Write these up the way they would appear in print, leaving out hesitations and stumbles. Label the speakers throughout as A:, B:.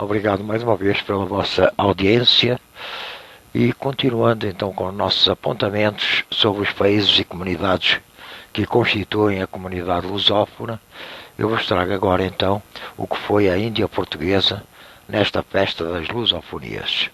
A: Obrigado mais uma vez pela vossa audiência e continuando então com nossos apontamentos sobre os países e comunidades que constituem a comunidade lusófona, eu vos trago agora então o que foi a Índia Portuguesa nesta festa das lusofonias.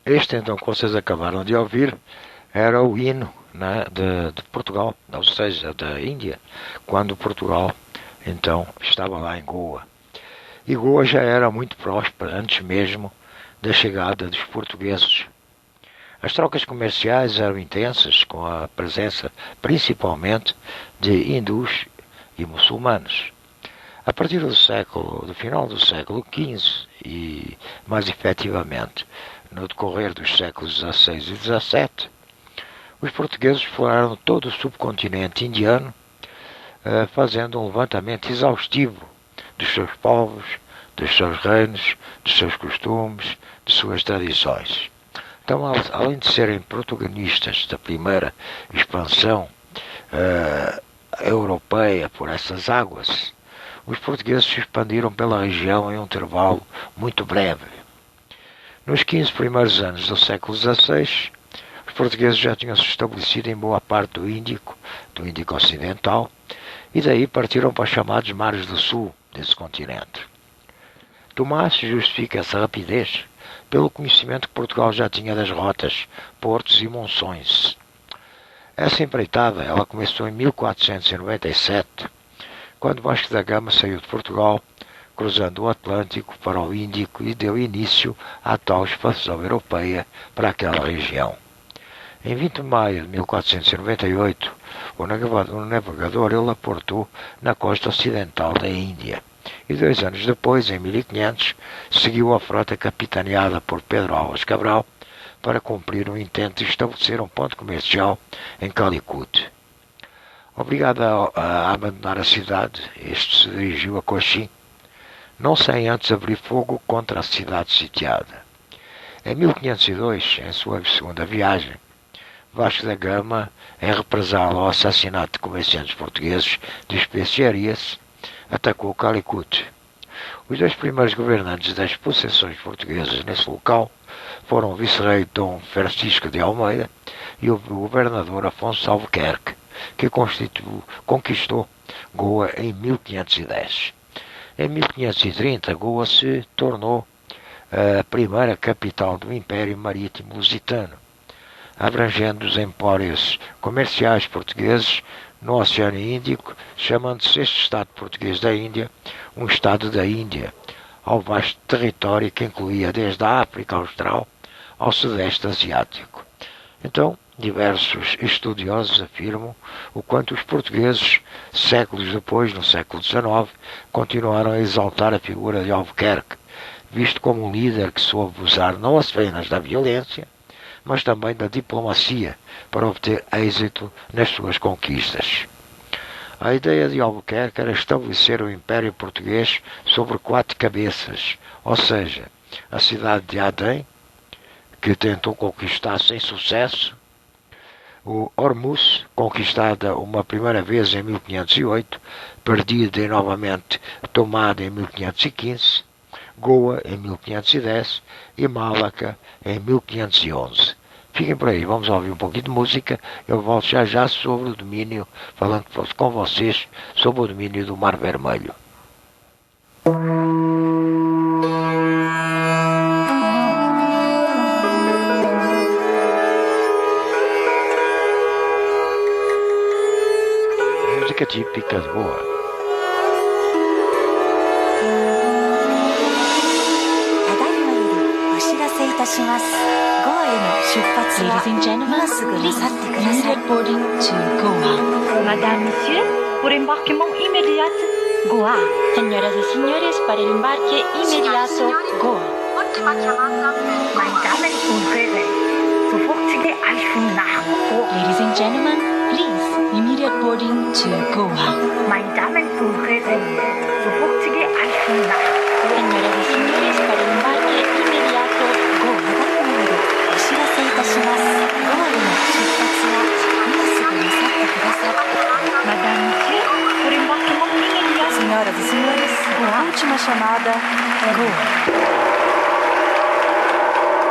A: Este então que vocês acabaram de ouvir era o hino, né, de Portugal, ou seja, da Índia, quando Portugal então estava lá em Goa. E Goa já era muito próspera antes mesmo da chegada dos portugueses. As trocas comerciais eram intensas, com a presença principalmente de hindus e muçulmanos. A partir do final do século XV e, mais efetivamente, no decorrer dos séculos XVI e XVII, os portugueses exploraram todo o subcontinente indiano, fazendo um levantamento exaustivo dos seus povos, dos seus reinos, dos seus costumes, de suas tradições. Então, além de serem protagonistas da primeira expansão europeia por essas águas, os portugueses se expandiram pela região em um intervalo muito breve. Nos 15 primeiros anos do século XVI, os portugueses já tinham se estabelecido em boa parte do Índico Ocidental, e daí partiram para os chamados mares do sul desse continente. Tomás justifica essa rapidez pelo conhecimento que Portugal já tinha das rotas, portos e monções. Essa empreitada ela começou em 1497, quando Vasco da Gama saiu de Portugal, cruzando o Atlântico para o Índico e deu início à tal expansão europeia para aquela região. Em 20 de maio de 1498, o navegador ele aportou na costa ocidental da Índia, e 2 anos depois, em 1500, seguiu a frota capitaneada por Pedro Álvares Cabral para cumprir o intento de estabelecer um ponto comercial em Calicut. Obrigado a abandonar a cidade, este se dirigiu a Cochim, não sem antes abrir fogo contra a cidade sitiada. Em 1502, em sua segunda viagem, Vasco da Gama, em represália ao assassinato de comerciantes portugueses de especiarias, atacou Calicut. Os 2 primeiros governantes das possessões portuguesas nesse local foram o vice-rei Dom Francisco de Almeida e o governador Afonso Albuquerque, que conquistou Goa em 1510. Em 1530, Goa se tornou a primeira capital do Império Marítimo Lusitano, abrangendo os empórios comerciais portugueses no Oceano Índico, chamando-se este Estado português da Índia um Estado da Índia, ao vasto território que incluía desde a África Austral ao Sudeste Asiático. Então, diversos estudiosos afirmam o quanto os portugueses, séculos depois, no século XIX, continuaram a exaltar a figura de Albuquerque, visto como um líder que soube usar não apenas da violência, mas também da diplomacia para obter êxito nas suas conquistas. A ideia de Albuquerque era estabelecer o Império Português sobre 4 cabeças, ou seja, a cidade de Adém, que tentou conquistar sem sucesso, o Hormuz, conquistada uma primeira vez em 1508, perdida e novamente tomada em 1515, Goa em 1510 e Malaca em 1511. Fiquem por aí, vamos ouvir um pouquinho de música. Eu volto já sobre o domínio, falando com vocês sobre o domínio do Mar Vermelho. Música típica de Goa.
B: します。ゴアへの出発は今すぐなさってください。
C: Madame, Monsieur, pour embarquement immédiat, Goa.
D: Señoras y señores, para el embarque inmediato, Goa.
C: Meine Damen und Herren, sofortige Einsprung nach Goa.
D: Ladies and gentlemen, please, immediate boarding to Goa.
C: Meine Damen und Herren, sofortige Einsprung nach Goa.
D: Señoras y señores, para el embarque inmediato, Goa.
B: お知らせいたします。ゴアへの出発は今すぐなさってください。
C: Madame, Monsieur, pour embarquement immédiat.
B: Senhoras e senhores, a última chamada é Goa.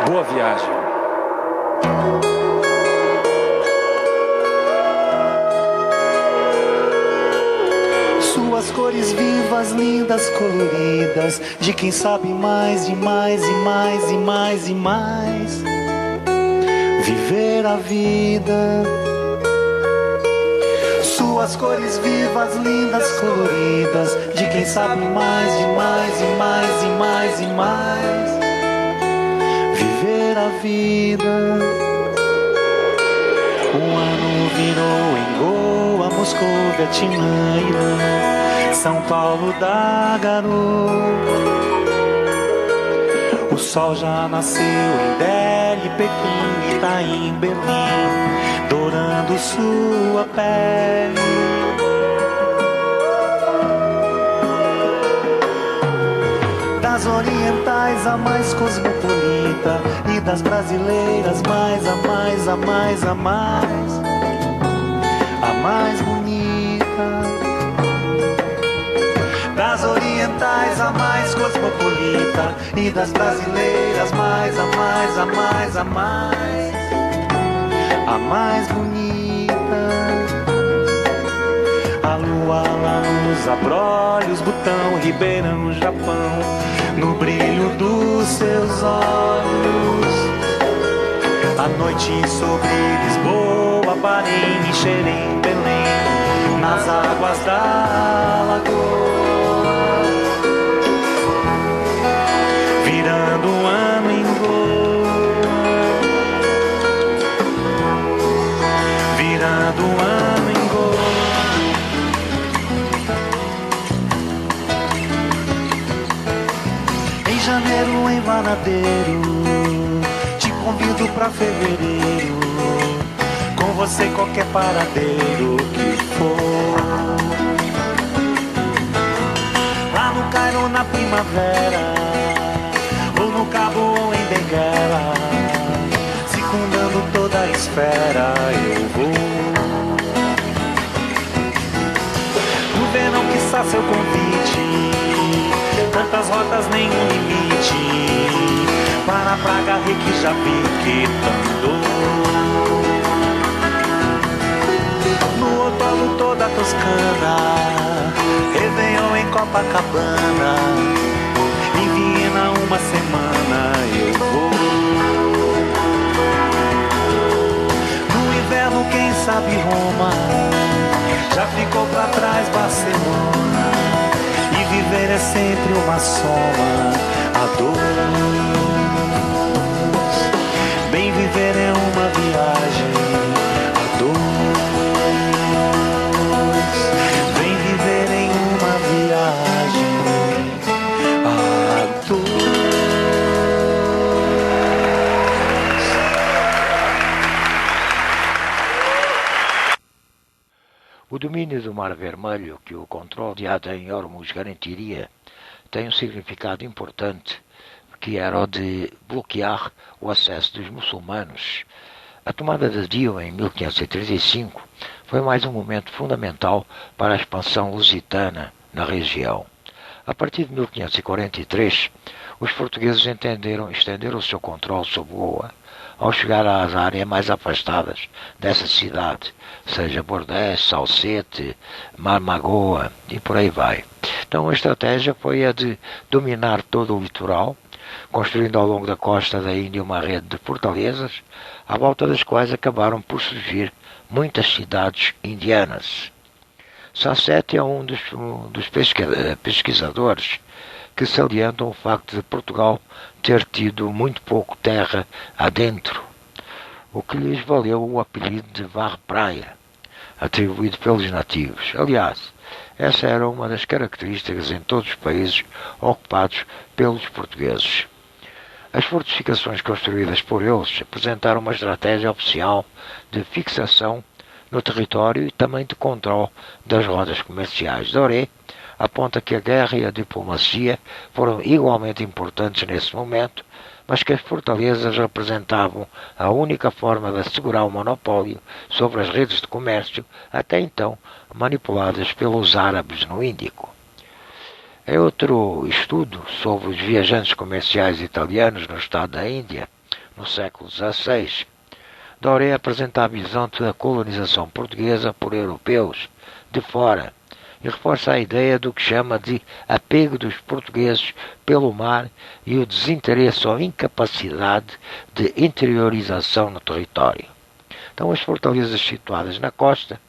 E: Boa viagem.
F: Suas cores vivas, lindas, coloridas, de quem sabe mais e mais e mais e mais e mais viver a vida. Suas cores vivas, lindas, coloridas, de quem sabe mais e mais e mais e mais e mais viver a vida. O ano virou em Goa, Moscou, Vietnã, Irã, São Paulo da Garoa. O sol já nasceu em Delhi, Pequim, Itaim, Berlim, dourando sua pele. Das orientais a mais cosmopolita, e das brasileiras mais a mais a mais a mais a mais bonita. Das orientais a mais cosmopolita, e das brasileiras mais a mais a mais a mais a mais bonita. A lua lá nos abrolhos, Butão, Ribeirão, Japão, no brilho dos seus olhos. A noite sobre Lisboa, Bahrein, Xerém, Belém, nas águas da lagoa, virando o ano em Goa, virando o ano em Goa. Em janeiro, em Vanadeiro, te convido pra fevereiro, com você qualquer paradeiro que for. Lá no Cairo na primavera, ou no Cabo ou em Benguela, circundando toda a esfera eu vou. No verão quiçá seu convite, tantas rotas, nenhum limite, para Praga, Reykjavik, andou. No outono toda a Toscana, Réveillon em Copacabana, em Viena uma semana eu vou. No inverno quem sabe Roma, já ficou pra trás Barcelona, e viver é sempre uma soma a dois. Bem viver é uma viagem a dois. Bem viver em uma viagem a dois.
A: O domínio do Mar Vermelho, que o controle de Aden em Hormuz garantiria, tem um significado importante, que era o de bloquear o acesso dos muçulmanos. A tomada de Dio em 1535 foi mais um momento fundamental para a expansão lusitana na região. A partir de 1543, os portugueses estenderam o seu controle sobre Goa ao chegar às áreas mais afastadas dessa cidade, seja Bordés, Salsete, Marmagoa e por aí vai. Então a estratégia foi a de dominar todo o litoral, construindo ao longo da costa da Índia uma rede de fortalezas, à volta das quais acabaram por surgir muitas cidades indianas. Sasset é um dos pesquisadores que salientam o facto de Portugal ter tido muito pouco terra adentro, o que lhes valeu o apelido de Varre-Praia, atribuído pelos nativos. Aliás, essa era uma das características em todos os países ocupados pelos portugueses. As fortificações construídas por eles apresentaram uma estratégia oficial de fixação no território e também de controle das rotas comerciais. Doré aponta que a guerra e a diplomacia foram igualmente importantes nesse momento, mas que as fortalezas representavam a única forma de assegurar o monopólio sobre as redes de comércio, até então manipuladas pelos árabes no Índico. Em outro estudo sobre os viajantes comerciais italianos no estado da Índia, no século XVI, Doré apresenta a visão da colonização portuguesa por europeus de fora e reforça a ideia do que chama de apego dos portugueses pelo mar e o desinteresse ou incapacidade de interiorização no território. Então, as fortalezas situadas na costa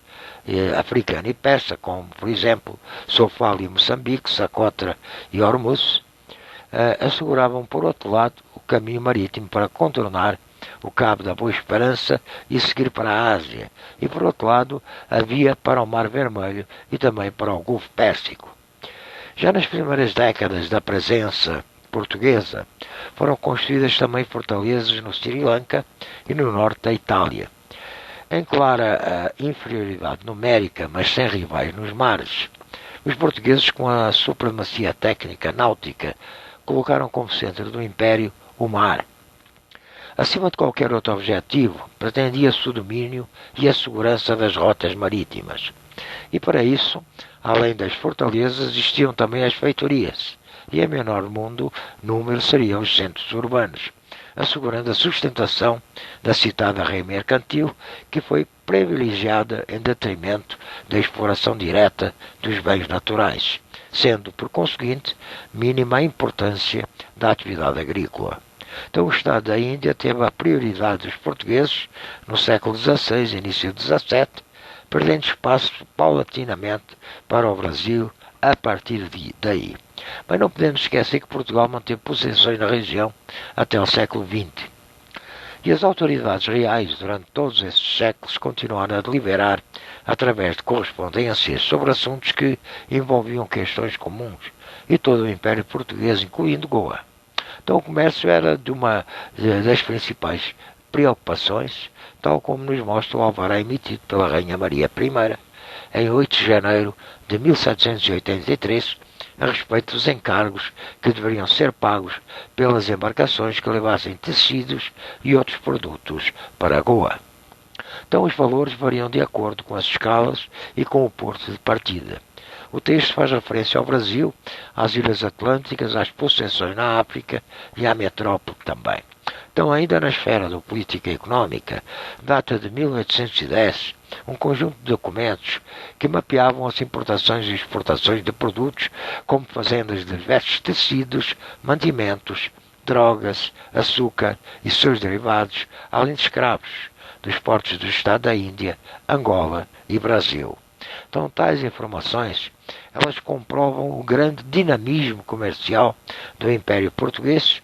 A: africana e persa, como, por exemplo, Sofala e Moçambique, Socotra e Hormuz, asseguravam, por outro lado, o caminho marítimo para contornar o Cabo da Boa Esperança e seguir para a Ásia, e por outro lado a via para o Mar Vermelho e também para o Golfo Pérsico. Já nas primeiras décadas da presença portuguesa, foram construídas também fortalezas no Sri Lanka e no norte da Itália. Em clara inferioridade numérica, mas sem rivais nos mares, os portugueses, com a supremacia técnica náutica, colocaram como centro do império o mar. Acima de qualquer outro objetivo, pretendia-se o domínio e a segurança das rotas marítimas. E para isso, além das fortalezas, existiam também as feitorias, e em menor número seriam os centros urbanos, assegurando a sustentação da citada rei mercantil, que foi privilegiada em detrimento da exploração direta dos bens naturais, sendo, por conseguinte, mínima a importância da atividade agrícola. Então, o Estado da Índia teve a prioridade dos portugueses no século XVI e início do XVII, perdendo espaço paulatinamente para o Brasil a partir daí. Mas não podemos esquecer que Portugal manteve possessões na região até o século XX. E as autoridades reais, durante todos esses séculos, continuaram a deliberar através de correspondências sobre assuntos que envolviam questões comuns, e todo o Império Português, incluindo Goa. Então o comércio era uma das principais preocupações, tal como nos mostra o alvará emitido pela Rainha Maria I, em 8 de janeiro de 1783, a respeito dos encargos que deveriam ser pagos pelas embarcações que levassem tecidos e outros produtos para Goa. Então os valores variam de acordo com as escalas e com o porto de partida. O texto faz referência ao Brasil, às Ilhas Atlânticas, às possessões na África e à metrópole também. Então, ainda na esfera da política económica, data de 1810, um conjunto de documentos que mapeavam as importações e exportações de produtos como fazendas de diversos tecidos, mantimentos, drogas, açúcar e seus derivados, além de escravos, dos portos do Estado da Índia, Angola e Brasil. Então, tais informações, elas comprovam o grande dinamismo comercial do Império Português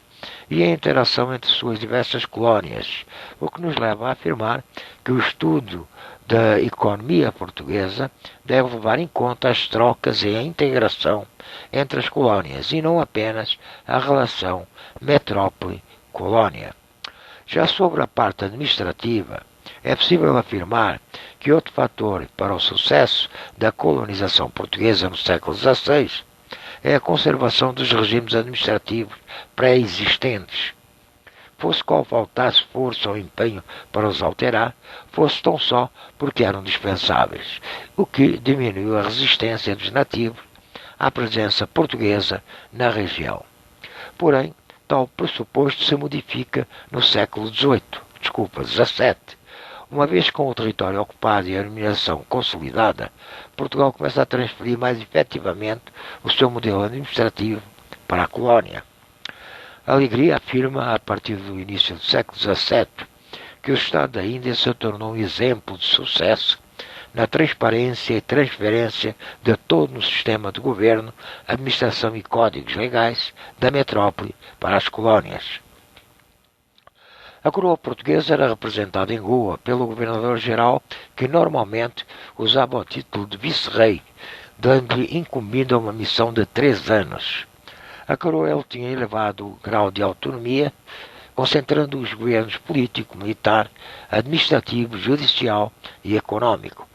A: e a interação entre suas diversas colónias, o que nos leva a afirmar que o estudo da economia portuguesa deve levar em conta as trocas e a integração entre as colónias e não apenas a relação metrópole-colónia. Já sobre a parte administrativa, é possível afirmar que outro fator para o sucesso da colonização portuguesa no século XVI é a conservação dos regimes administrativos pré-existentes. Fosse qual faltasse força ou empenho para os alterar, fosse tão só porque eram dispensáveis, o que diminuiu a resistência dos nativos à presença portuguesa na região. Porém, tal pressuposto se modifica no século XVIII, XVII. Uma vez com o território ocupado e a dominação consolidada, Portugal começa a transferir mais efetivamente o seu modelo administrativo para a colónia. A Alegria afirma, a partir do início do século XVII, que o Estado da Índia se tornou um exemplo de sucesso na transparência e transferência de todo o sistema de governo, administração e códigos legais da metrópole para as colónias. A coroa portuguesa era representada em Goa pelo governador-geral, que normalmente usava o título de vice-rei, dando-lhe incumbida uma missão de 3 anos. A coroa tinha elevado grau de autonomia, concentrando os governos político, militar, administrativo, judicial e econômico.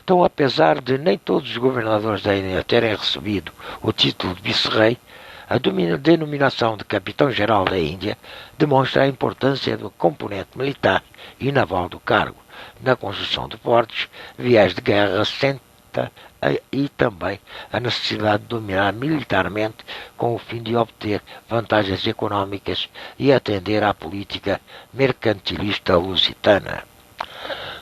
A: Então, apesar de nem todos os governadores da Índia terem recebido o título de vice-rei, a denominação de capitão-geral da Índia demonstra a importância do componente militar e naval do cargo, na construção de portos, vias de guerra, e também a necessidade de dominar militarmente com o fim de obter vantagens económicas e atender à política mercantilista lusitana.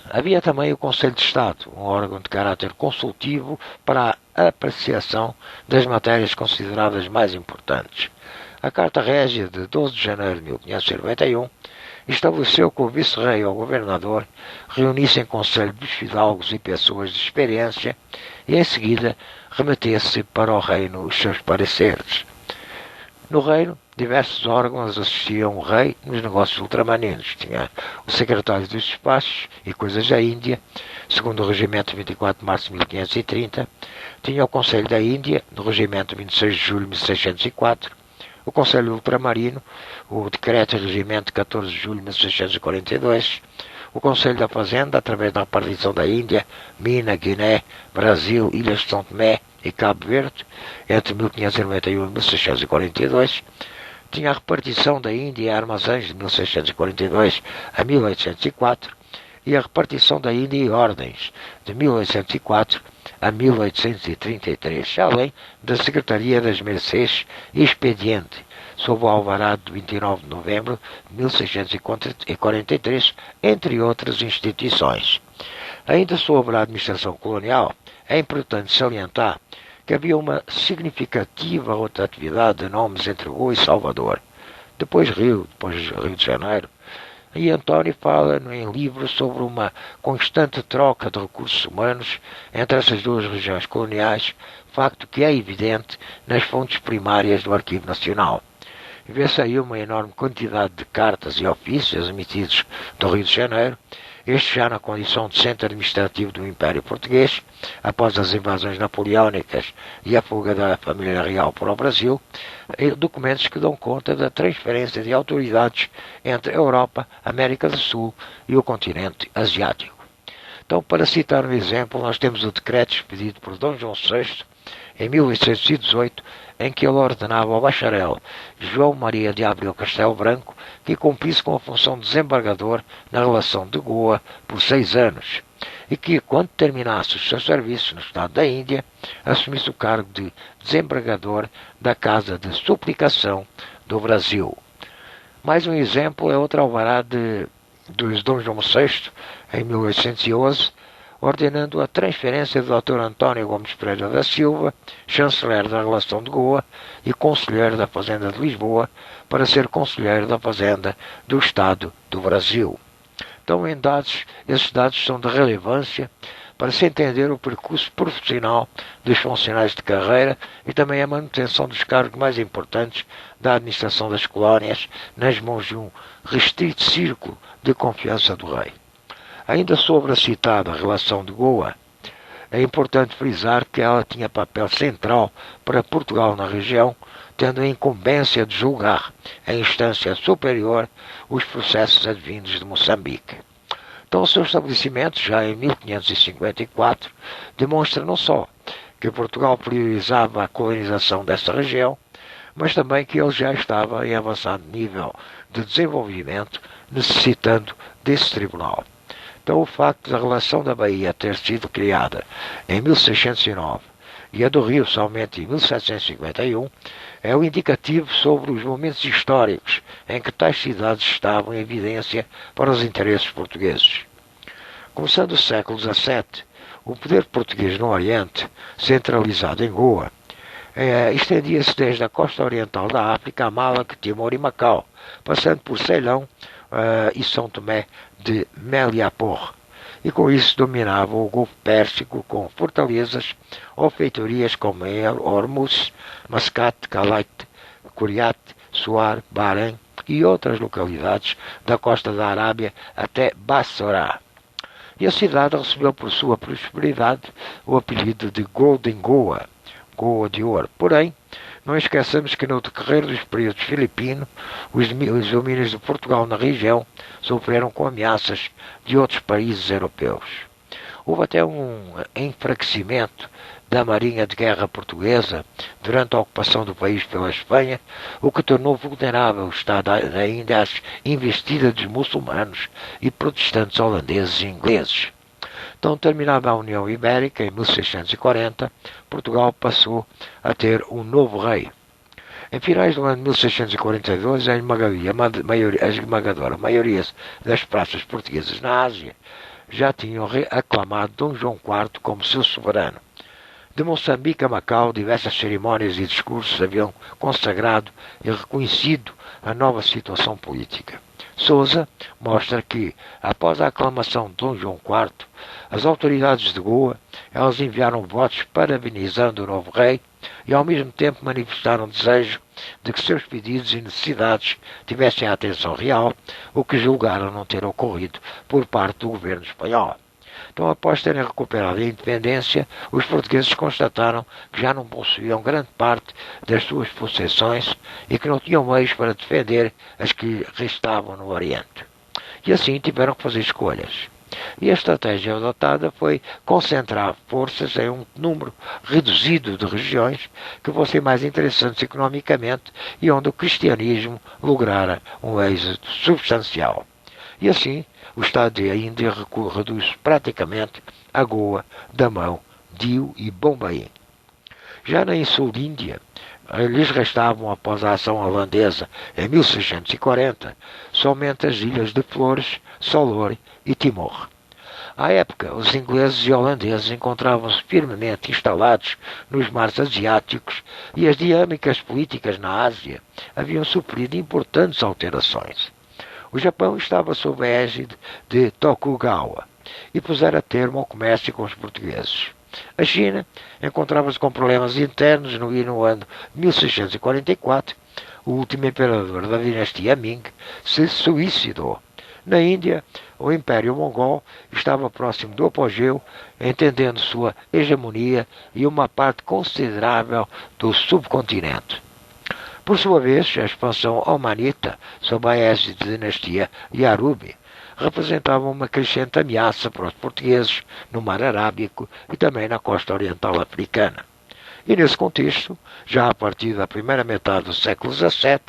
A: Havia também o Conselho de Estado, um órgão de caráter consultivo para a apreciação das matérias consideradas mais importantes. A Carta Régia de 12 de janeiro de 1591 estabeleceu que o vice-rei ou governador reunisse em conselho dos fidalgos e pessoas de experiência e, em seguida, remetesse para o reino os seus pareceres. No reino, diversos órgãos assistiam o rei nos negócios ultramarinos. Tinha o secretário dos despachos e coisas da Índia, segundo o regimento 24 de março de 1530. Tinha o Conselho da Índia, no regimento 26 de julho de 1604. O Conselho Ultramarino, o decreto regimento 14 de julho de 1642. O Conselho da Fazenda, através da repartição da Índia, Minas, Guiné, Brasil, Ilhas de São Tomé e Cabo Verde, entre 1591 e 1642. Tinha a repartição da Índia e armazéns de 1642 a 1804 e a repartição da Índia e ordens de 1804 a 1833, além da Secretaria das Mercês e Expediente, sob o alvarado de 29 de novembro de 1643, entre outras instituições. Ainda sobre a administração colonial, é importante salientar que havia uma significativa rotatividade de nomes entre Goa e Salvador, depois Rio de Janeiro, e António fala em livro sobre uma constante troca de recursos humanos entre essas duas regiões coloniais, facto que é evidente nas fontes primárias do Arquivo Nacional. Vê-se aí uma enorme quantidade de cartas e ofícios emitidos do Rio de Janeiro, este já na condição de centro administrativo do Império Português, após as invasões napoleónicas e a fuga da família real para o Brasil, documentos que dão conta da transferência de autoridades entre a Europa, América do Sul e o continente asiático. Então, para citar um exemplo, nós temos o decreto expedido por Dom João VI, em 1818, em que ele ordenava ao bacharel João Maria de Abreu Castelo Branco que cumprisse com a função de desembargador na relação de Goa por 6 anos e que, quando terminasse os seus serviços no Estado da Índia, assumisse o cargo de desembargador da Casa de Suplicação do Brasil. Mais um exemplo é outro alvará de Dom João VI, em 1811, ordenando a transferência do Dr. António Gomes Pereira da Silva, chanceler da Relação de Goa e conselheiro da Fazenda de Lisboa, para ser conselheiro da Fazenda do Estado do Brasil. Então, esses dados são de relevância para se entender o percurso profissional dos funcionários de carreira e também a manutenção dos cargos mais importantes da administração das colónias nas mãos de um restrito círculo de confiança do rei. Ainda sobre a citada relação de Goa, é importante frisar que ela tinha papel central para Portugal na região, tendo a incumbência de julgar, em instância superior, os processos advindos de Moçambique. Então, o seu estabelecimento, já em 1554, demonstra não só que Portugal priorizava a colonização desta região, mas também que ele já estava em avançado nível de desenvolvimento, necessitando desse tribunal. Então, o facto da relação da Bahia ter sido criada em 1609 e a do Rio somente em 1751, é o indicativo sobre os momentos históricos em que tais cidades estavam em evidência para os interesses portugueses. Começando o século XVII, o poder português no Oriente, centralizado em Goa, estendia-se desde a costa oriental da África a Malaca, Timor e Macau, passando por Ceilão e São Tomé de Meliapor. E com isso dominava o Golfo Pérsico com fortalezas ou feitorias como Hormuz, Mascat, Calait, Curiat, Suar, Bahrein e outras localidades da costa da Arábia até Bassorá. E a cidade recebeu por sua prosperidade o apelido de Golden Goa, Goa de Ouro. Porém, não esqueçamos que no decorrer dos períodos filipinos, os domínios de Portugal na região sofreram com ameaças de outros países europeus. Houve até um enfraquecimento da Marinha de Guerra Portuguesa durante a ocupação do país pela Espanha, o que tornou vulnerável o Estado ainda às investidas dos muçulmanos e protestantes holandeses e ingleses. Então, terminada a União Ibérica, em 1640, Portugal passou a ter um novo rei. Em finais do ano de 1642, a esmagadora maioria das praças portuguesas na Ásia já tinham aclamado Dom João IV como seu soberano. De Moçambique a Macau, diversas cerimónias e discursos haviam consagrado e reconhecido a nova situação política. Sousa mostra que, após a aclamação de Dom João IV, as autoridades de Goa, elas enviaram votos parabenizando o novo rei e ao mesmo tempo manifestaram desejo de que seus pedidos e necessidades tivessem a atenção real, o que julgaram não ter ocorrido por parte do governo espanhol. Então, após terem recuperado a independência, os portugueses constataram que já não possuíam grande parte das suas possessões e que não tinham meios para defender as que restavam no Oriente. E assim tiveram que fazer escolhas. E a estratégia adotada foi concentrar forças em um número reduzido de regiões que fossem mais interessantes economicamente e onde o cristianismo lograra um êxito substancial. E assim, o Estado da Índia reduz praticamente a Goa, Damão, Diu e Bombaim. Já na Insulíndia, lhes restavam, após a ação holandesa em 1640, somente as ilhas de Flores, Solor e Timor. À época, os ingleses e holandeses encontravam-se firmemente instalados nos mares asiáticos e as dinâmicas políticas na Ásia haviam sofrido importantes alterações. O Japão estava sob a égide de Tokugawa e pusera termo ao comércio com os portugueses. A China encontrava-se com problemas internos e no ano 1644, o último imperador da dinastia Ming se suicidou. Na Índia, o Império Mongol estava próximo do apogeu, entendendo sua hegemonia e uma parte considerável do subcontinente. Por sua vez, a expansão omanita, sob a égide da dinastia Yarubi, representava uma crescente ameaça para os portugueses no mar Arábico e também na costa oriental africana. E nesse contexto, já a partir da primeira metade do século XVII,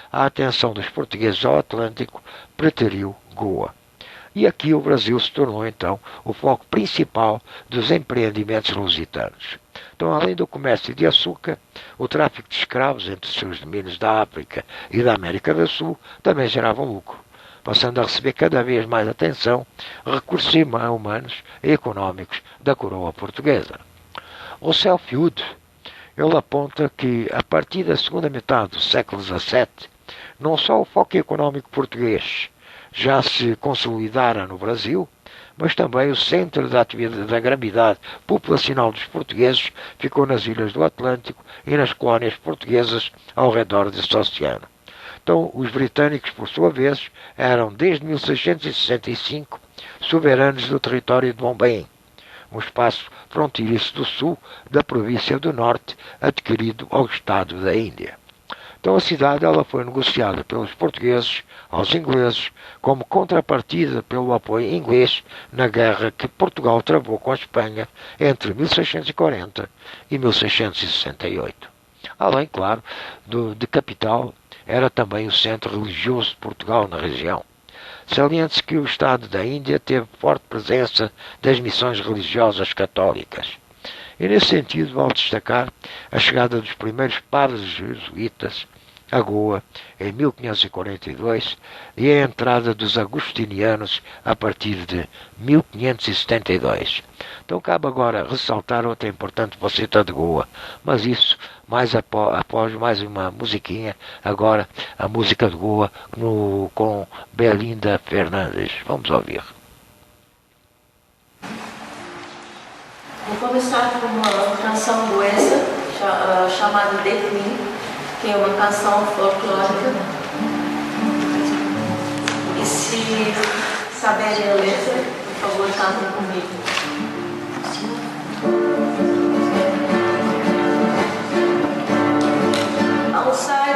A: a atenção dos portugueses ao Atlântico preteriu Goa. E aqui o Brasil se tornou, então, o foco principal dos empreendimentos lusitanos. Então, além do comércio de açúcar, o tráfico de escravos entre os seus domínios da África e da América do Sul também gerava lucro, passando a receber cada vez mais atenção recursos humanos e económicos da coroa portuguesa. O Selfiud, ele aponta que, a partir da segunda metade do século XVII, não só o foco económico português já se consolidara no Brasil, mas também o centro da atividade da gravidade populacional dos portugueses ficou nas ilhas do Atlântico e nas colónias portuguesas ao redor desse oceano. Então, os britânicos, por sua vez, eram desde 1665 soberanos do território de Bombaim, um espaço fronteiriço do sul da província do Norte, adquirido ao Estado da Índia. Então a cidade ela foi negociada pelos portugueses aos ingleses como contrapartida pelo apoio inglês na guerra que Portugal travou com a Espanha entre 1640 e 1668. Além, claro, de capital, era também o centro religioso de Portugal na região. Saliente-se que o Estado da Índia teve forte presença das missões religiosas católicas. E nesse sentido vale destacar a chegada dos primeiros padres jesuítas a Goa em 1542 e a entrada dos agustinianos a partir de 1572. Então cabe agora ressaltar outra importante faceta de Goa, mas isso mais após mais uma musiquinha, agora a música de Goa com Belinda Fernandes. Vamos ouvir.
E: Vou começar com uma canção goesa chamada Dekmin, que é uma canção folclórica. E se saberem a letra, por favor, cantem comigo. Sai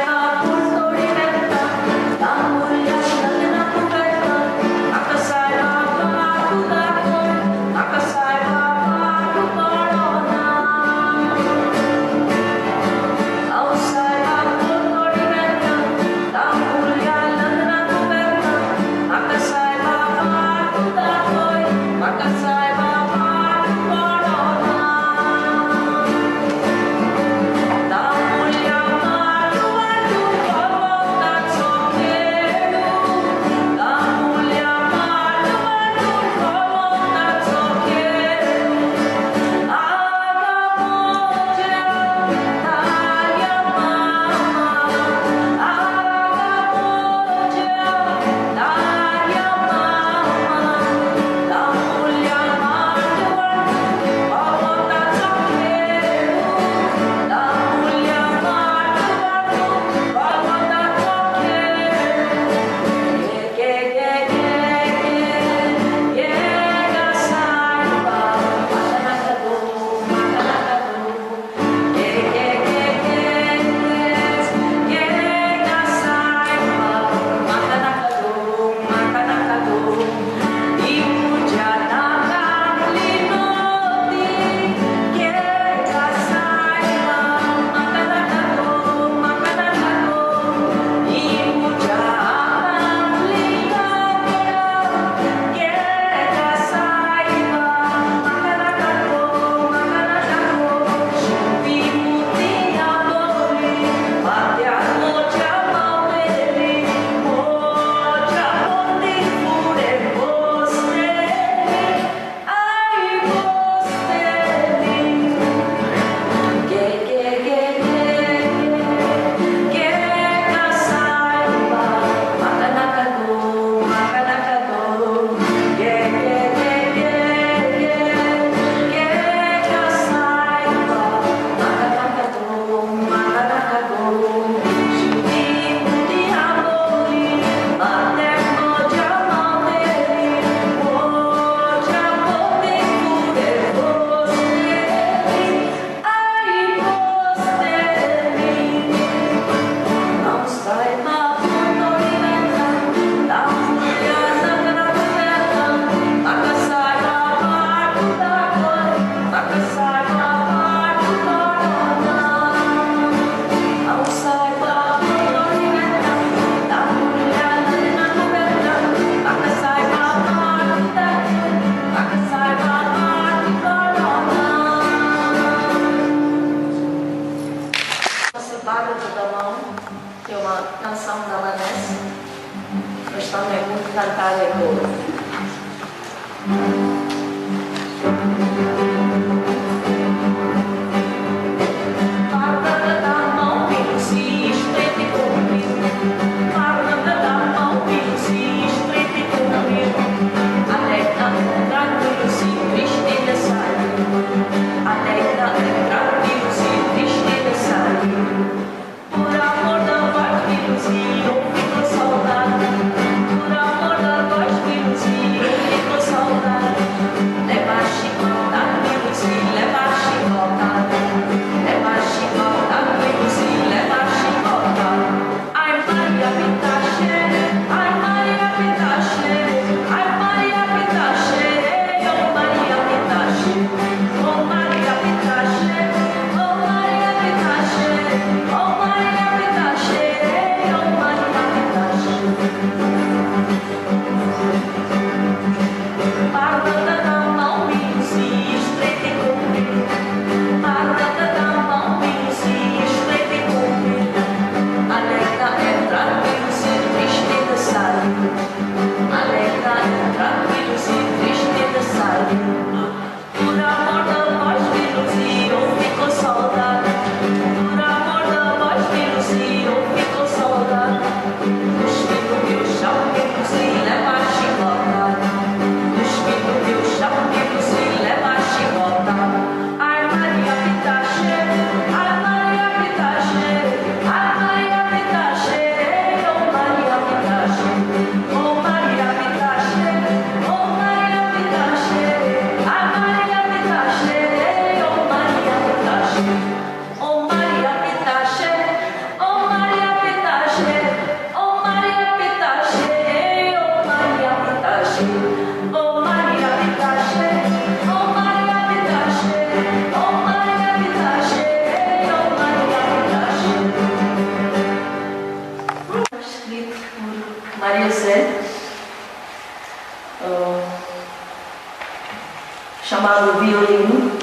E: chamado violino,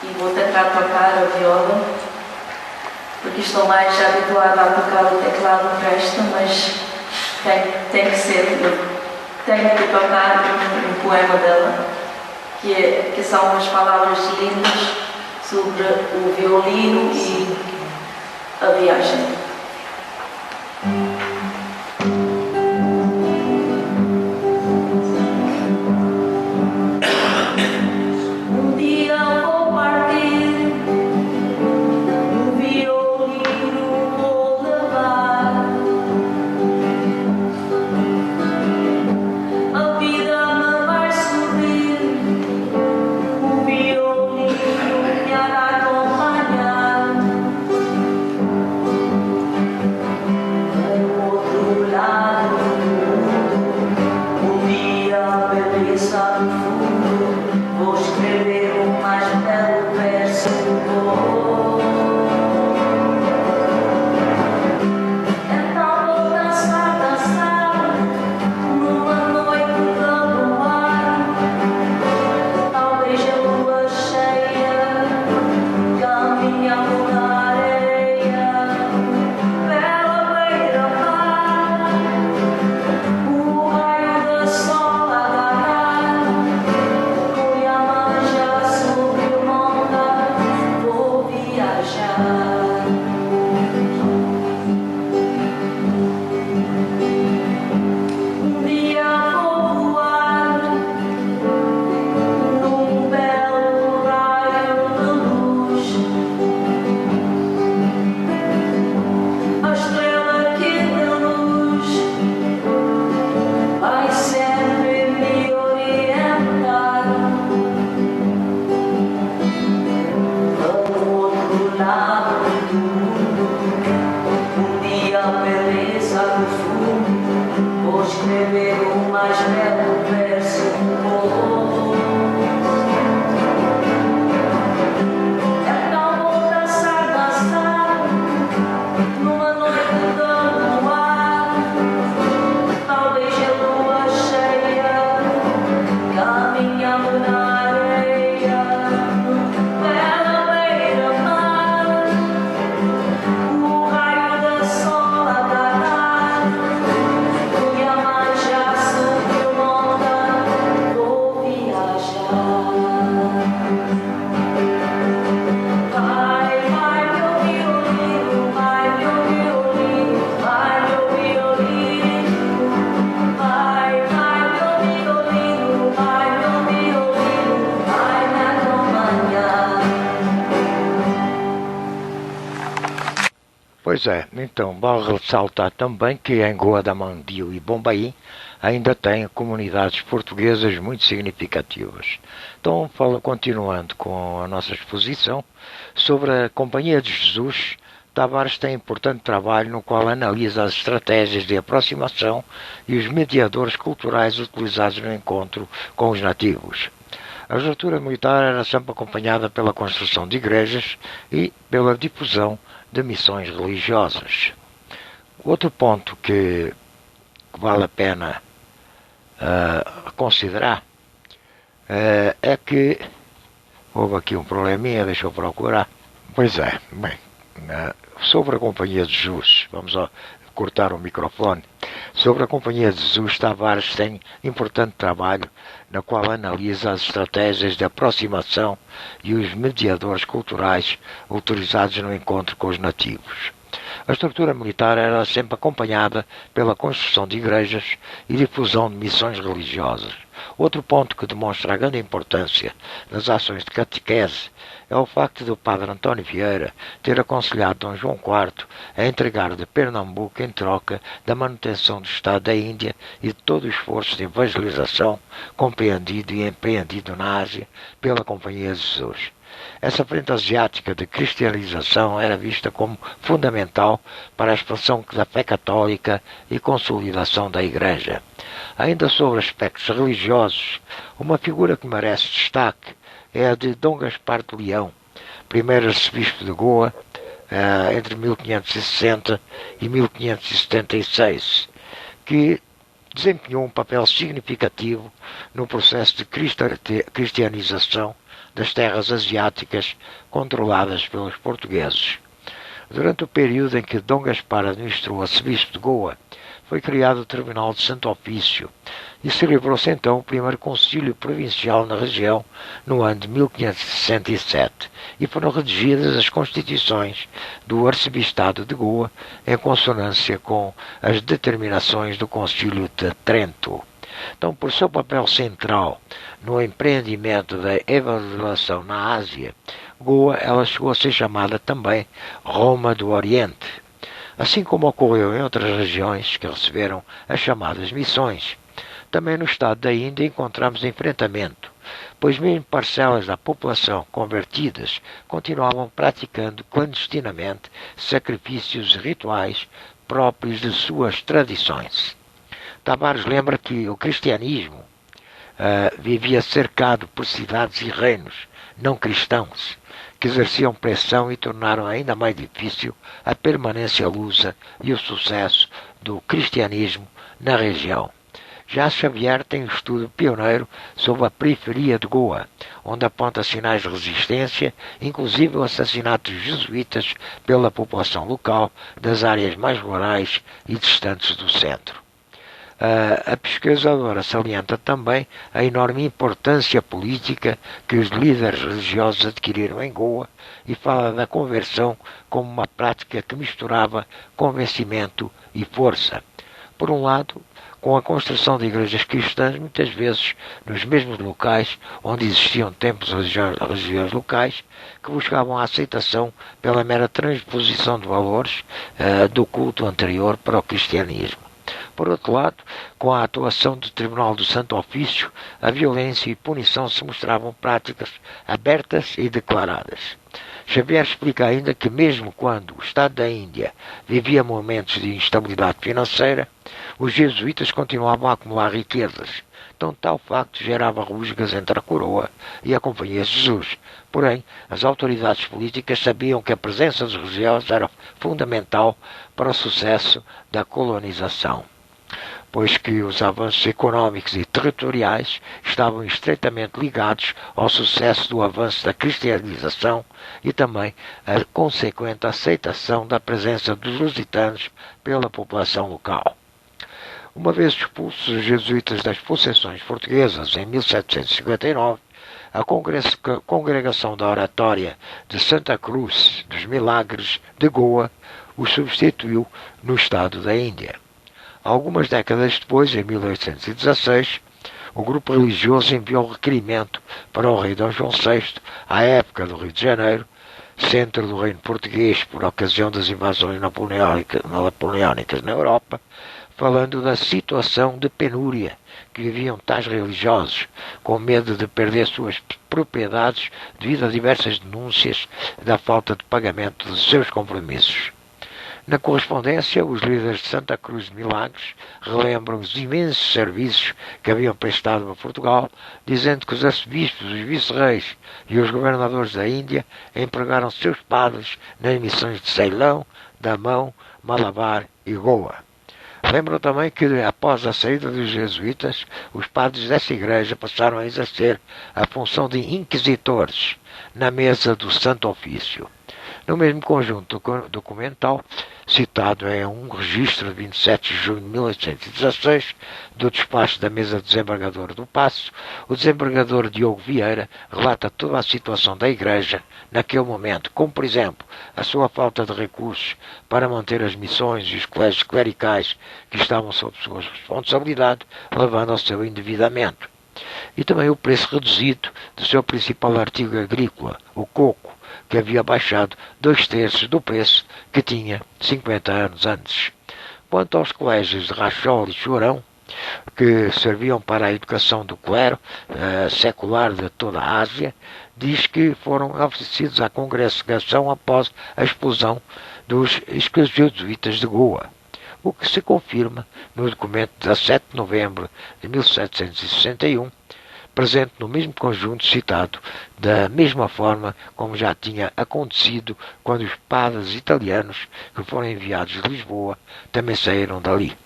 E: e vou tentar tocar a viola, porque estou mais habituada a tocar o teclado presta, mas tem que ser, tenho que tocar um poema dela, que são umas palavras lindas sobre o violino e a viagem.
A: Pois é, então vale ressaltar também que em Goa-da-Mandio e Bombaim ainda tem comunidades portuguesas muito significativas. Então, continuando com a nossa exposição, sobre a Companhia de Jesus, Tavares tem importante trabalho no qual analisa as estratégias de aproximação e os mediadores culturais utilizados no encontro com os nativos. A estrutura militar era sempre acompanhada pela construção de igrejas e pela difusão de missões religiosas. Outro ponto que vale a pena considerar é que houve aqui um probleminha, deixa eu procurar. Pois é, bem, sobre a Companhia de Jesus, vamos cortar o microfone. Sobre a Companhia de Jesus, Tavares tem importante trabalho na qual analisa as estratégias de aproximação e os mediadores culturais utilizados no encontro com os nativos. A estrutura militar era sempre acompanhada pela construção de igrejas e difusão de missões religiosas. Outro ponto que demonstra a grande importância nas ações de catequese é o facto do padre António Vieira ter aconselhado Dom João IV a entregar de Pernambuco em troca da manutenção do Estado da Índia e de todo o esforço de evangelização compreendido e empreendido na Ásia pela Companhia de Jesus. Essa frente asiática de cristianização era vista como fundamental para a expansão da fé católica e consolidação da Igreja. Ainda sobre aspectos religiosos, uma figura que merece destaque é a de Dom Gaspar de Leão, primeiro arcebispo de Goa, entre 1560 e 1576, que desempenhou um papel significativo no processo de cristianização das terras asiáticas controladas pelos portugueses. Durante o período em que Dom Gaspar administrou o arcebispo de Goa, foi criado o Tribunal de Santo Ofício e celebrou-se então o primeiro concílio provincial na região no ano de 1567 e foram redigidas as constituições do arcebispado de Goa em consonância com as determinações do concílio de Trento. Então, por seu papel central no empreendimento da evangelização na Ásia, Goa ela chegou a ser chamada também Roma do Oriente. Assim como ocorreu em outras regiões que receberam as chamadas missões, também no estado da Índia encontramos enfrentamento, pois mesmo parcelas da população convertidas continuavam praticando clandestinamente sacrifícios rituais próprios de suas tradições. Tavares lembra que o cristianismo vivia cercado por cidades e reinos não cristãos, que exerciam pressão e tornaram ainda mais difícil a permanência lusa e o sucesso do cristianismo na região. Já Xavier tem um estudo pioneiro sobre a periferia de Goa, onde aponta sinais de resistência, inclusive o assassinato de jesuítas pela população local das áreas mais rurais e distantes do centro. A pesquisadora salienta também a enorme importância política que os líderes religiosos adquiriram em Goa e fala da conversão como uma prática que misturava convencimento e força. Por um lado, com a construção de igrejas cristãs, muitas vezes nos mesmos locais onde existiam templos religiosos locais, que buscavam a aceitação pela mera transposição de valores do culto anterior para o cristianismo. Por outro lado, com a atuação do Tribunal do Santo Ofício, a violência e punição se mostravam práticas abertas e declaradas. Xavier explica ainda que mesmo quando o Estado da Índia vivia momentos de instabilidade financeira, os jesuítas continuavam a acumular riquezas. Então tal facto gerava rusgas entre a coroa e a Companhia de Jesus. Porém, as autoridades políticas sabiam que a presença dos religiosos era fundamental para o sucesso da colonização, pois que os avanços económicos e territoriais estavam estreitamente ligados ao sucesso do avanço da cristianização e também a consequente aceitação da presença dos lusitanos pela população local. Uma vez expulsos os jesuítas das possessões portuguesas em 1759, a Congregação da Oratória de Santa Cruz dos Milagres de Goa os substituiu no estado da Índia. Algumas décadas depois, em 1816, o grupo religioso enviou um requerimento para o rei Dom João VI, à época do Rio de Janeiro, centro do reino português por ocasião das invasões napoleónicas na Europa, falando da situação de penúria que viviam tais religiosos, com medo de perder suas propriedades devido a diversas denúncias da falta de pagamento dos seus compromissos. Na correspondência, os líderes de Santa Cruz de Milagres relembram os imensos serviços que haviam prestado a Portugal, dizendo que os arcebispos, os vice-reis e os governadores da Índia empregaram seus padres nas missões de Ceilão, Damão, Malabar e Goa. Lembram também que, após a saída dos jesuítas, os padres dessa igreja passaram a exercer a função de inquisitores na mesa do Santo Ofício. No mesmo conjunto documental, citado em um registro de 27 de junho de 1816, do despacho da mesa do desembargador do Paço, o desembargador Diogo Vieira relata toda a situação da Igreja naquele momento, como, por exemplo, a sua falta de recursos para manter as missões e os colégios clericais que estavam sob sua responsabilidade, levando ao seu endividamento. E também o preço reduzido do seu principal artigo agrícola, o coco, que havia baixado 2/3 do preço que tinha 50 anos antes. Quanto aos colégios de Rachol e Chorão, que serviam para a educação do clero secular de toda a Ásia, diz que foram oferecidos à congregação após a explosão dos jesuítas de Goa, o que se confirma no documento de 17 de novembro de 1761, presente no mesmo conjunto citado, da mesma forma como já tinha acontecido quando os padres italianos que foram enviados de Lisboa também saíram dali.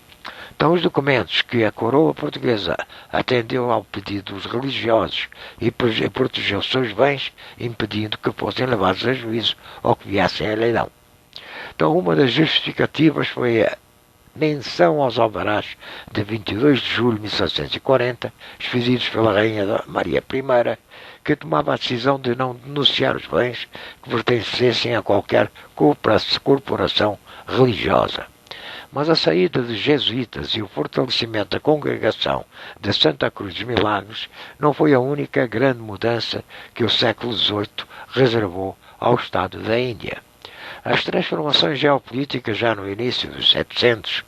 A: Então, os documentos que a coroa portuguesa atendeu ao pedido dos religiosos e protegeu seus bens, impedindo que fossem levados a juízo ou que viessem a leilão. Então, uma das justificativas foi a menção aos alvarás de 22 de julho de 1740, expedidos pela Rainha Maria I, que tomava a decisão de não denunciar os bens que pertencessem a qualquer corporação religiosa. Mas a saída dos jesuítas e o fortalecimento da congregação de Santa Cruz dos Milagres não foi a única grande mudança que o século XVIII reservou ao Estado da Índia. As transformações geopolíticas já no início dos 700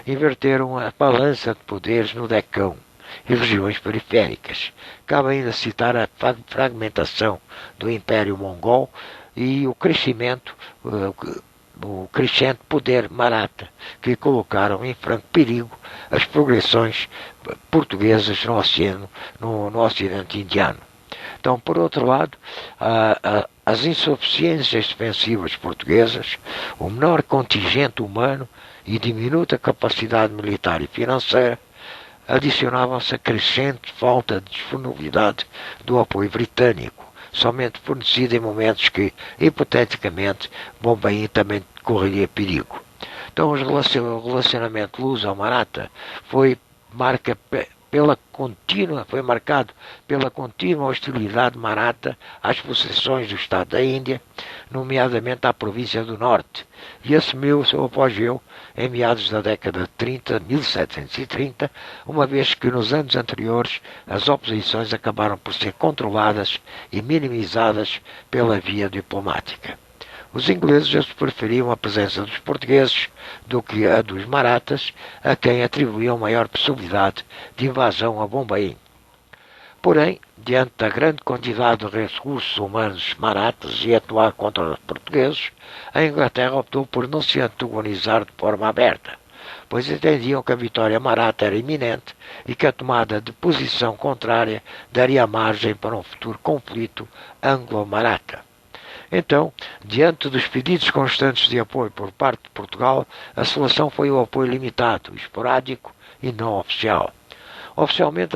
A: inverteram a balança de poderes no Decão e regiões periféricas. Cabe ainda citar a fragmentação do Império Mongol e o crescimento, o crescente poder Maratha, que colocaram em franco perigo as progressões portuguesas no Ocidente Indiano. Então, por outro lado, as insuficiências defensivas portuguesas, o menor contingente humano e diminuta capacidade militar e financeira adicionavam-se a crescente falta de disponibilidade do apoio britânico, somente fornecido em momentos que, hipoteticamente, Bombaim também correria perigo. Então, o relacionamento luso-maratha foi marcado pela contínua hostilidade maratha às possessões do Estado da Índia, nomeadamente à província do Norte, e assumiu o seu apogeu em meados da década de 1730, uma vez que nos anos anteriores as oposições acabaram por ser controladas e minimizadas pela via diplomática. Os ingleses preferiam a presença dos portugueses do que a dos marathas, a quem atribuíam maior possibilidade de invasão a Bombaim. Porém, diante da grande quantidade de recursos humanos marathas e atuar contra os portugueses, a Inglaterra optou por não se antagonizar de forma aberta, pois entendiam que a vitória maratha era iminente e que a tomada de posição contrária daria margem para um futuro conflito anglo-maratha. Então, diante dos pedidos constantes de apoio por parte de Portugal, a solução foi o apoio limitado, esporádico e não oficial. Oficialmente,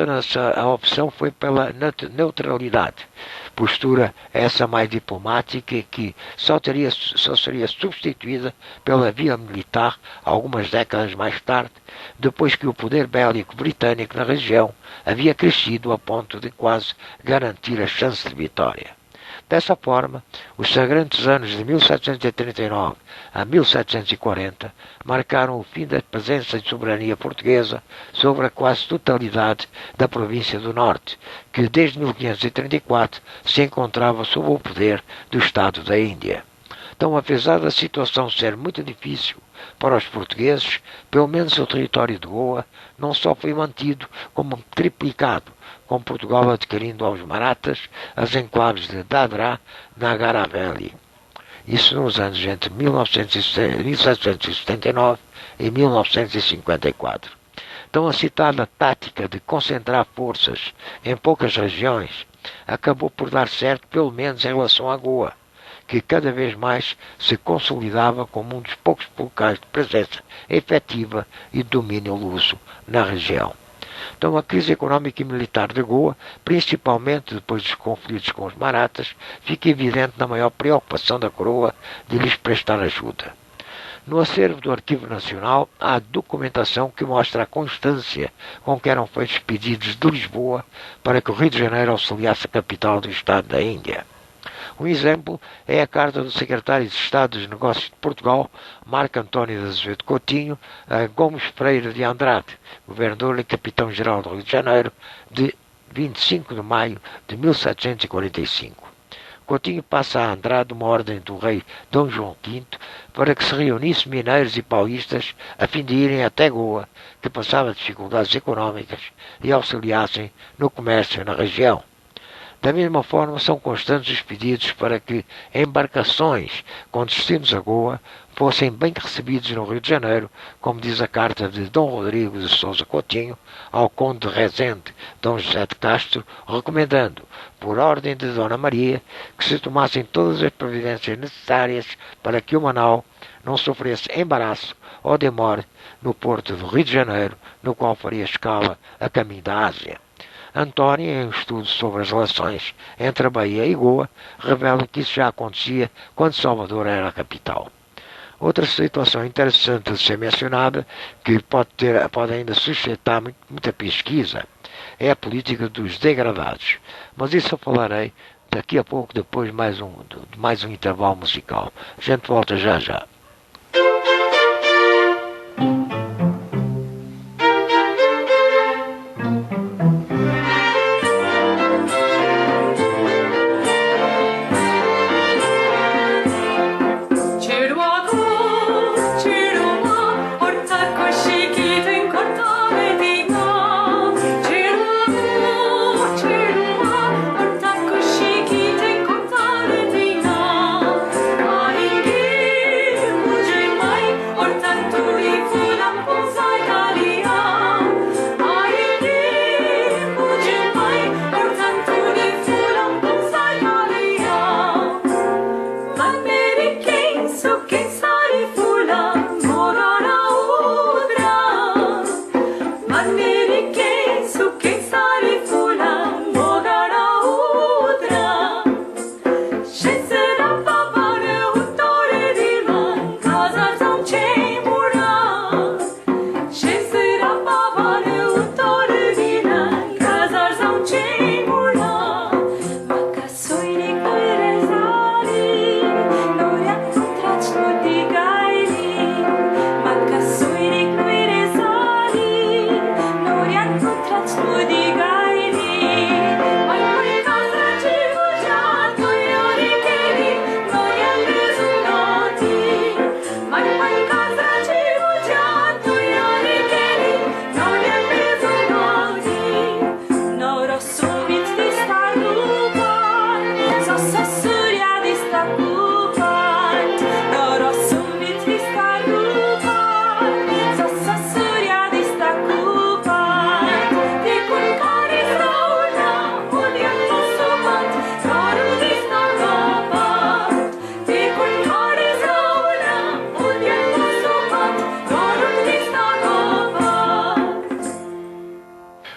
A: a opção foi pela neutralidade, postura essa mais diplomática e que só seria substituída pela via militar algumas décadas mais tarde, depois que o poder bélico britânico na região havia crescido a ponto de quase garantir a chance de vitória. Dessa forma, os sangrantes anos de 1739 a 1740 marcaram o fim da presença de soberania portuguesa sobre a quase totalidade da província do Norte, que desde 1534 se encontrava sob o poder do Estado da Índia. Então, apesar da situação ser muito difícil para os portugueses, pelo menos o território de Goa não só foi mantido, como triplicado, com Portugal adquirindo aos marathas as enclaves de Dadra na Garaveli. Isso nos anos entre 1779 e 1954. Então, a citada tática de concentrar forças em poucas regiões acabou por dar certo, pelo menos em relação a Goa, que cada vez mais se consolidava como um dos poucos locais de presença efetiva e domínio luso na região. Então, a crise económica e militar de Goa, principalmente depois dos conflitos com os marathas, fica evidente na maior preocupação da coroa de lhes prestar ajuda. No acervo do Arquivo Nacional há documentação que mostra a constância com que eram feitos pedidos de Lisboa para que o Rio de Janeiro auxiliasse a capital do Estado da Índia. Um exemplo é a carta do secretário de Estado dos Negócios de Portugal, Marco António de Azevedo Coutinho, a Gomes Freire de Andrade, governador e capitão-geral do Rio de Janeiro, de 25 de maio de 1745. Coutinho passa a Andrade uma ordem do rei Dom João V para que se reunissem mineiros e paulistas a fim de irem até Goa, que passava dificuldades económicas, e auxiliassem no comércio na região. Da mesma forma, são constantes os pedidos para que embarcações com destinos a Goa fossem bem recebidos no Rio de Janeiro, como diz a carta de Dom Rodrigo de Sousa Coutinho ao conde de Rezende, Dom José de Castro, recomendando, por ordem de Dona Maria, que se tomassem todas as providências necessárias para que o Manaus não sofresse embaraço ou demora no porto do Rio de Janeiro, no qual faria escala a caminho da Ásia. António, em um estudo sobre as relações entre a Bahia e Goa, revela que isso já acontecia quando Salvador era a capital. Outra situação interessante de ser mencionada, que pode ainda suscitar muita pesquisa, é a política dos degradados. Mas isso eu falarei daqui a pouco, depois de mais um intervalo musical. A gente volta já já.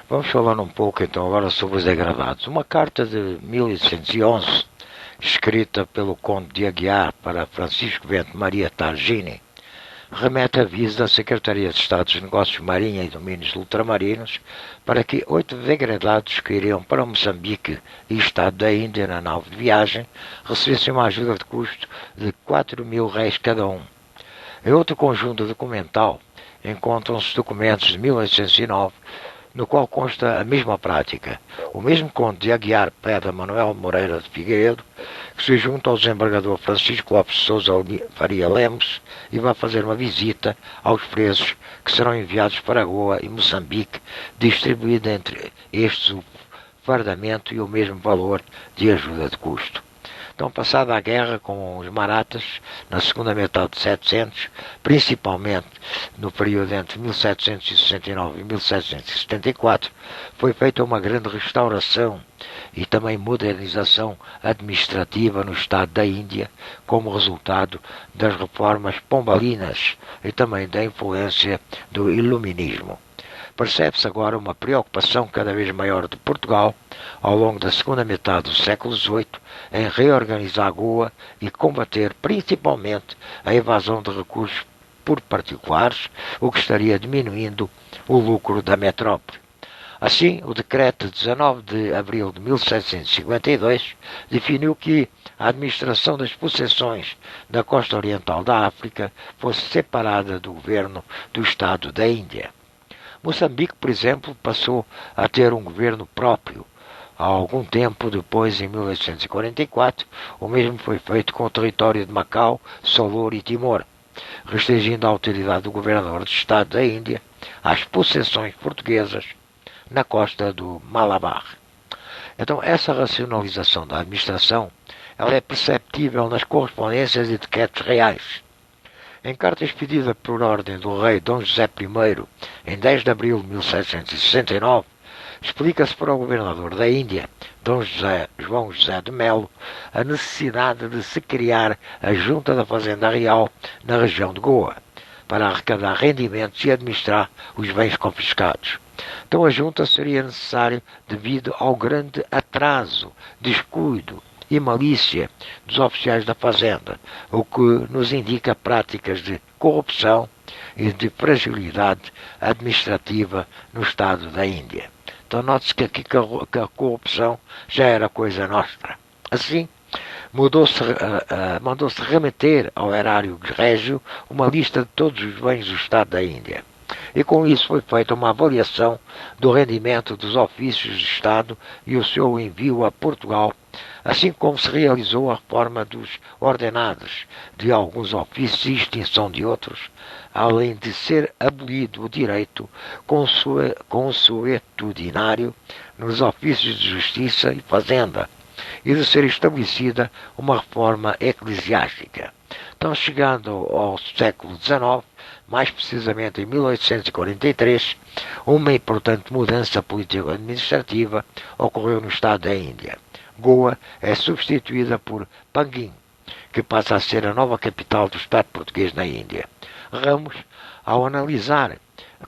A: Vamos falar um pouco então agora sobre os degradados. Uma carta de 1811, escrita pelo Conde de Aguiar para Francisco Bento Maria Targini, remete aviso da Secretaria de Estado dos Negócios Marinha e Domínios Ultramarinos para que 8 degradados que iriam para Moçambique e Estado da Índia na nave de viagem recebessem uma ajuda de custo de 4.000 réis cada um. Em outro conjunto documental encontram-se documentos de 1809, no qual consta a mesma prática. O mesmo Conde de Aguiar pede a Manuel Moreira de Figueiredo que se junte ao desembargador Francisco Lopes de Sousa Faria Lemos e vá fazer uma visita aos presos que serão enviados para Goa e Moçambique, distribuído entre estes o fardamento e o mesmo valor de ajuda de custo. Então, passada a guerra com os maratas, na segunda metade de 700, principalmente no período entre 1769 e 1774, foi feita uma grande restauração e também modernização administrativa no estado da Índia, como resultado das reformas pombalinas e também da influência do iluminismo. Percebe-se agora uma preocupação cada vez maior de Portugal, ao longo da segunda metade do século XVIII, em reorganizar Goa e combater principalmente a evasão de recursos por particulares, o que estaria diminuindo o lucro da metrópole. Assim, o decreto de 19 de abril de 1752 definiu que a administração das possessões da costa oriental da África fosse separada do governo do Estado da Índia. Moçambique, por exemplo, passou a ter um governo próprio. Há algum tempo depois, em 1844, o mesmo foi feito com o território de Macau, Salor e Timor, restringindo a autoridade do governador de Estado da Índia às possessões portuguesas na costa do Malabar. Então, essa racionalização da administração ela é perceptível nas correspondências e decretos reais. Em carta expedida por ordem do rei Dom José I, em 10 de abril de 1769, explica-se para o governador da Índia, João José de Melo, a necessidade de se criar a Junta da Fazenda Real na região de Goa, para arrecadar rendimentos e administrar os bens confiscados. Então a junta seria necessária devido ao grande atraso, descuido e malícia dos oficiais da Fazenda, o que nos indica práticas de corrupção e de fragilidade administrativa no Estado da Índia. Então note-se que aqui que a corrupção já era coisa nossa. Assim, mandou-se remeter ao erário régio uma lista de todos os bens do Estado da Índia. E com isso foi feita uma avaliação do rendimento dos ofícios de Estado e o seu envio a Portugal, assim como se realizou a reforma dos ordenados de alguns ofícios e extinção de outros, além de ser abolido o direito consuetudinário nos ofícios de Justiça e Fazenda, e de ser estabelecida uma reforma eclesiástica. Então, chegando ao século XIX, mais precisamente em 1843, uma importante mudança político-administrativa ocorreu no Estado da Índia. Goa é substituída por Panguim, que passa a ser a nova capital do Estado português na Índia. Ramos, ao analisar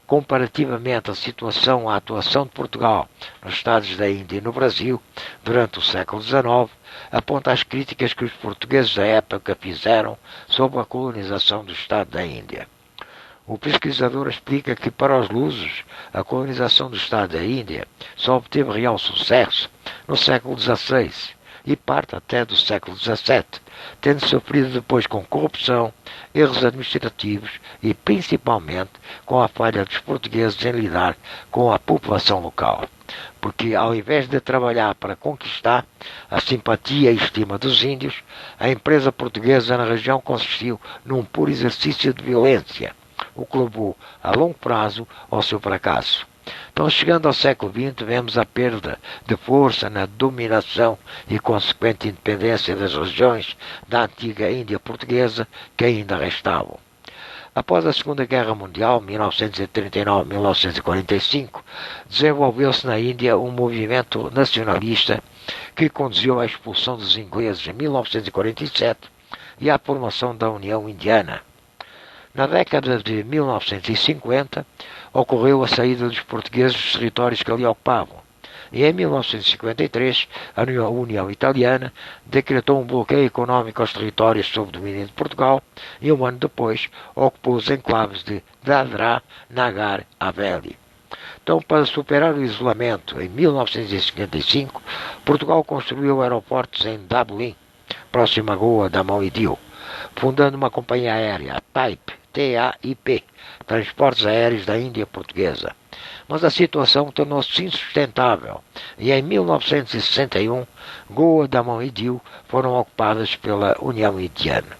A: comparativamente a situação à atuação de Portugal nos Estados da Índia e no Brasil durante o século XIX, aponta as críticas que os portugueses da época fizeram sobre a colonização do Estado da Índia. O pesquisador explica que para os lusos a colonização do Estado da Índia só obteve real sucesso no século XVI e parte até do século XVII, tendo sofrido depois com corrupção, erros administrativos e principalmente com a falha dos portugueses em lidar com a população local. Porque ao invés de trabalhar para conquistar a simpatia e estima dos índios, a empresa portuguesa na região consistiu num puro exercício de violência, o que levou a longo prazo ao seu fracasso. Então, chegando ao século XX, vemos a perda de força na dominação e consequente independência das regiões da antiga Índia portuguesa que ainda restavam. Após a Segunda Guerra Mundial, 1939-1945, desenvolveu-se na Índia um movimento nacionalista que conduziu à expulsão dos ingleses em 1947 e à formação da União Indiana. Na década de 1950, ocorreu a saída dos portugueses dos territórios que ali ocupavam. E em 1953, a União Italiana decretou um bloqueio económico aos territórios sob domínio de Portugal e um ano depois ocupou os enclaves de Dadra, Nagar Haveli. Então, para superar o isolamento, em 1955, Portugal construiu aeroportos em Dublin, próximo a Goa, Damão e Dio, fundando uma companhia aérea, a TAIP, Transportes Aéreos da Índia Portuguesa. Mas a situação tornou-se insustentável e em 1961, Goa, Damão e Dio foram ocupadas pela União Indiana.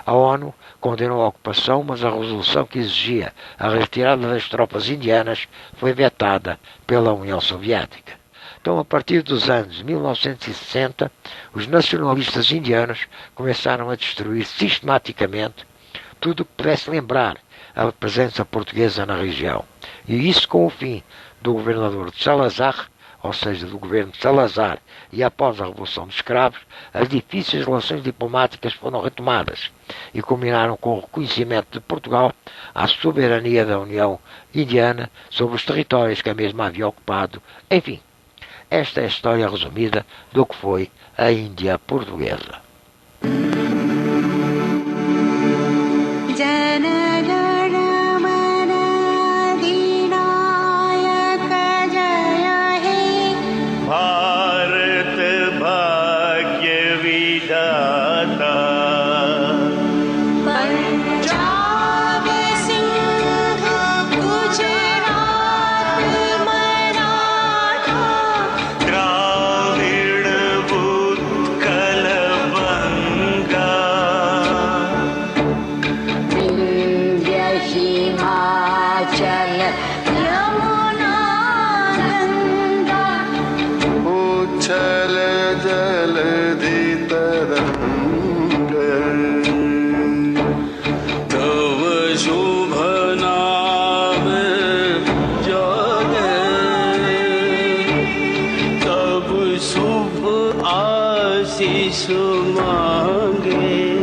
A: A ONU condenou a ocupação, mas a resolução que exigia a retirada das tropas indianas foi vetada pela União Soviética. Então, a partir dos anos 1960, os nacionalistas indianos começaram a destruir sistematicamente tudo que pudesse lembrar a presença portuguesa na região. E isso com o fim do governador de Salazar, ou seja, do governo de Salazar, e após a Revolução dos Escravos, as difíceis relações diplomáticas foram retomadas e culminaram com o reconhecimento de Portugal à soberania da União Indiana sobre os territórios que a mesma havia ocupado. Enfim, esta é a história resumida do que foi a Índia Portuguesa.
G: शुभ आशीष मांगे।